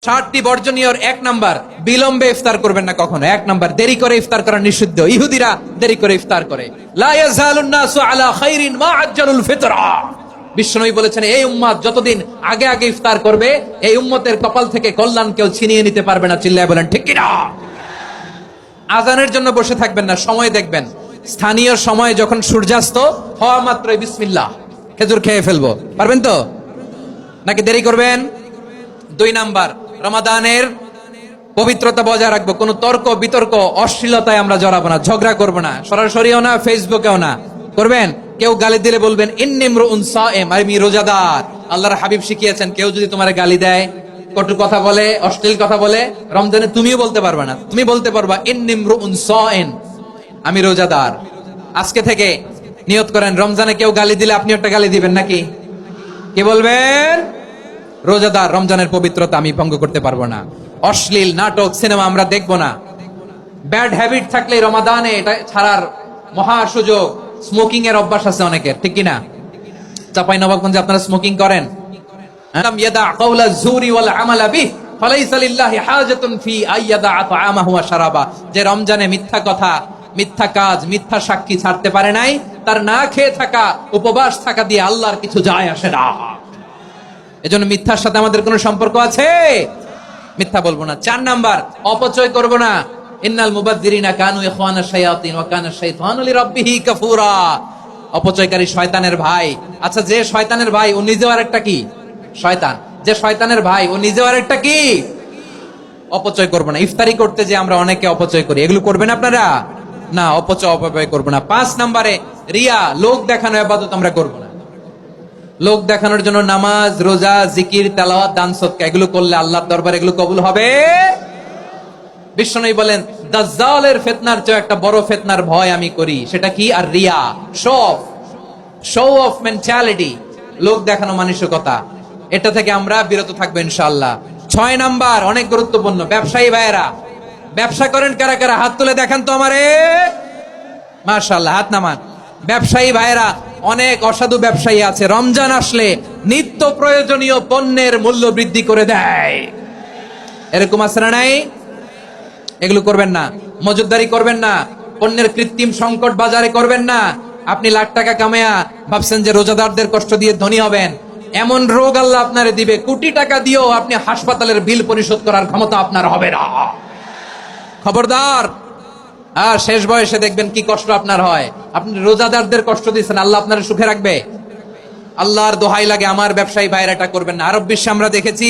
60টি বর্জনীয়র 1 number, বিলম্বে ইফতার করবেন না কখনো। 1 নাম্বার, দেরি করে ইফতার করা নিষিদ্ধ। ইহুদিরা দেরি করে ইফতার করে। লা ইয়াজালুন নাসু আলা খাইরিন মা আজ্জালুল ফিতরা। বিশ্বনবী বলেছেন, এই উম্মত যতদিন আগে আগে ইফতার করবে, এই উম্মতের কপাল থেকে কল্যাণ কেউ ছিনিয়ে নিতে পারবে না। চিল্লায় বলেন ঠিক কিনা? আজানের জন্য বসে থাকবেন না, সময় দেখবেন। স্থানীয় সময় যখন সূর্যাস্ত হওয়া মাত্রই বিসমিল্লাহ, খেজুর খেয়ে ফেলবো। পারবেন তো নাকি দেরি করবেন? 2 নাম্বার, রমাদানের পবিত্রতা বজায় রাখবো। কোন তর্ক বিতর্ক অশ্লীলতায় আমরা জড়াবো না, ঝগড়া করবো না, সরাসরিও না, ফেসবুকেও না। করবেন কেউ গালি দিলে বলবেন ইন্নিমরুউন সায়েম, আমি রোজাদার। আল্লাহর হাবিব শিখিয়েছেন, কেউ যদি তোমার গালি দেয়, কটু কথা বলে, অশ্লীল কথা বলে, রমজানে তুমিও বলতে পারবে না। তুমি বলতে পারবা ইন্নিমরুউন সায়েম, আমি রোজাদার। আজকে থেকে নিয়ত করেন, রমজানে কেউ গালি দিলে আপনি একটা গালি দিবেন নাকি? কি বলবেন? রোজাদার, রমজানের পবিত্রতা আমি ভঙ্গ করতে পারবো না। অশ্লীল নাটক সিনেমা আমরা দেখবো না। ব্যাড হ্যাবিট থাকলে রমাদানে এটা ছাড়ার মহা সুযোগ। স্মোকিং এর অভ্যাস আছে অনেকের, ঠিক কিনা? চাঁপাইনবাবগঞ্জে আপনারা স্মোকিং করেন? আলাম ইয়াদা কাওলা যুরি ওয়াল আমালা বিহি ফালাইসা লিল্লাহি হাজাতুন ফি আইয়াদা তাআমাহু ওয়া শারাবা। যে রমজানে মিথ্যা কথা, মিথ্যা কাজ, মিথ্যা সাক্ষী ছাড়তে পারে নাই, তার না খেয়ে থাকা, উপবাস থাকা দিয়ে আল্লাহর কিছু যায় আসে না। এজন্য মিথ্যার সাথে আমাদের কোনো সম্পর্ক আছে? মিথ্যা বলবো না। 4 নাম্বার, অপচয় করব না। ইন্নাল মুবাযযিরিনা কানু ইখওয়ানাশ শায়াতিন ওয়া কানা শাইতানু লিরাব্বিহি কাফুরা। অপচয়কারী শয়তানের ভাই। আচ্ছা, যে শয়তানের ভাই ও নিজেও আরেকটা কি? শয়তান। যে শয়তানের ভাই ও নিজেও আরেকটা কি? অপচয় করব না। ইফতারি করতে যে আমরা অনেকে অপচয় করি, এগুলো করবেন আপনারা না। অপচয় করব না। 5 নাম্বারে, রিয়া, লোক দেখানো ইবাদত আমরা করব না। লোক দেখানোর জন্য নামাজ, রোজা, জিকির, তেলাওয়াত, দান সদকা এগুলো করলে আল্লাহর দরবারে এগুলো কবুল হবে? বিশ্বনবী বলেন, দাজ্জালের ফিতনার চেয়ে একটা বড় ফিতনার ভয় আমি করি। সেটা কি? আর রিয়া, শো অফ মেন্টালিটি, লোক দেখানো মানসিকতা। এটা থেকে আমরা বিরত থাকবো ইনশাআল্লাহ। 6 নাম্বার, অনেক গুরুত্বপূর্ণ। ব্যবসায়ী ভাইয়েরা, ব্যবসা করেন কারা কারা? হাত তুলে দেখেন তো আমারে। মাশাআল্লাহ, হাত নামান। ব্যবসায়ী ভাইয়েরা, অনেক অসাধু ব্যবসায়ী আছে, রমজান আসলে নিত্য প্রয়োজনীয় পণ্যের মূল্য বৃদ্ধি করে দেয়। এরকম আছে না নাই? এগুলো করবেন না। মজুদদারি করবেন না। পণ্যের কৃত্রিম সংকট বাজারে করবেন না। আপনি লাখ টাকা কামায়া ভাবছেন যে রোজাদারদের কষ্ট দিয়ে ধনী হবেন। এমন রোগ আল্লাহ আপনারে দিবে, কোটি টাকা দিয়েও আপনি হাসপাতালের বিল পরিশোধ করার ক্ষমতা আপনার হবে না। খবরদার। আর শেষ বয়সে দেখবেন কি কষ্ট আপনার হয়। আপনি রোজাদারদের কষ্ট দিচ্ছেন, আল্লাহ আপনার সুখে রাখবে? আল্লাহর দোহাই লাগে, আমার ব্যবসায়ী ভাইরা এটা করবেন না। আরব বিশ্বে আমরা দেখেছি,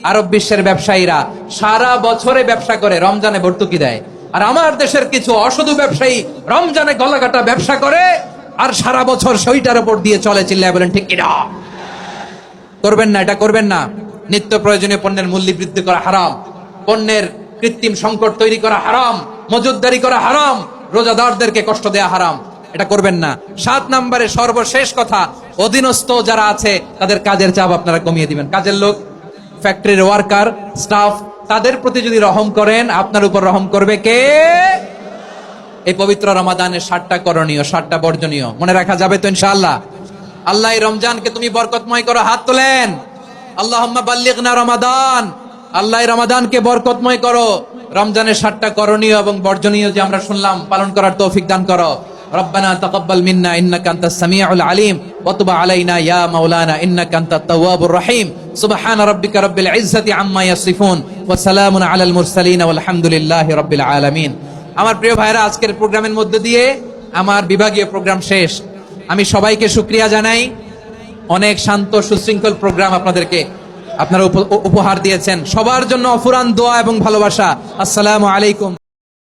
আরব বিশ্বের ব্যবসায়ীরা সারা বছরে ব্যবসা করে, রমজানে ভর্তুকি দেয়। আর আমার দেশের কিছু অসাধু ব্যবসায়ী রমজানে গলাকাটা ব্যবসা করে আর সারা বছর সেইটার উপর দিয়ে চলে। চিল্লায় বলেন ঠিক কিনা? করবেন না, এটা করবেন না। নিত্য প্রয়োজনীয় পণ্যের মূল্য বৃদ্ধি করা হারাম, পণ্যের কৃত্রিম সংকট তৈরি করা হারাম, মজুদদারি করা হারাম, রোজাদারদেরকে কষ্ট দেয়া হারাম। এটা করবেন না। 7 নম্বরে সর্বশেষ কথা, অধীনস্থ যারা আছে তাদের কাজের চাপ আপনারা কমিয়ে দিবেন। কাজের লোক, ফ্যাক্টরির ওয়ার্কার, স্টাফ, তাদের প্রতি যদি রহম করেন, আপনার উপর রহম করবে কে? এই পবিত্র রমাদানের 7টা করণীয়, 7টা বর্জনীয় মনে রাখা যাবে তো ইনশাআল্লাহ? আল্লাহ এই রমজানকে তুমি বরকতময় করো। হাত তোলেন। আল্লাহুম্মা বাল্লিগনা রমাদান। আল্লাহ এই রমাদানকে বরকতময় করো। রমজানের 7টা করণীয় এবং বর্জনীয় যে আমরা শুনলাম, পালন করার তৌফিক দান করো। রব্বানা তাকাব্বাল মিন্না ইন্নাকা আনতাস সামিউল আলিম ওয়া তুব আলাইনা ইয়া মাওলানা ইন্নাকা আনতাত তাওয়াবুর রহিম। সুবহান রাব্বিকা রাব্বিল ইজ্জাতি আম্মা ইয়াসিফুন ওয়া সালামুন আলাল মুরসালিন ওয়াল হামদুলিল্লাহি রাব্বিল আলামিন। আমার প্রিয় ভাইরা, আজকের প্রোগ্রামের মধ্য দিয়ে আমার বিভাগীয় প্রোগ্রাম শেষ। আমি সবাইকে শুকরিয়া জানাই। অনেক শান্ত সুশৃঙ্খল প্রোগ্রাম আপনারা উপহার দিয়েছেন। সবার জন্য অফুরান দোয়া এবং ভালোবাসা। আসসালামু আলাইকুম।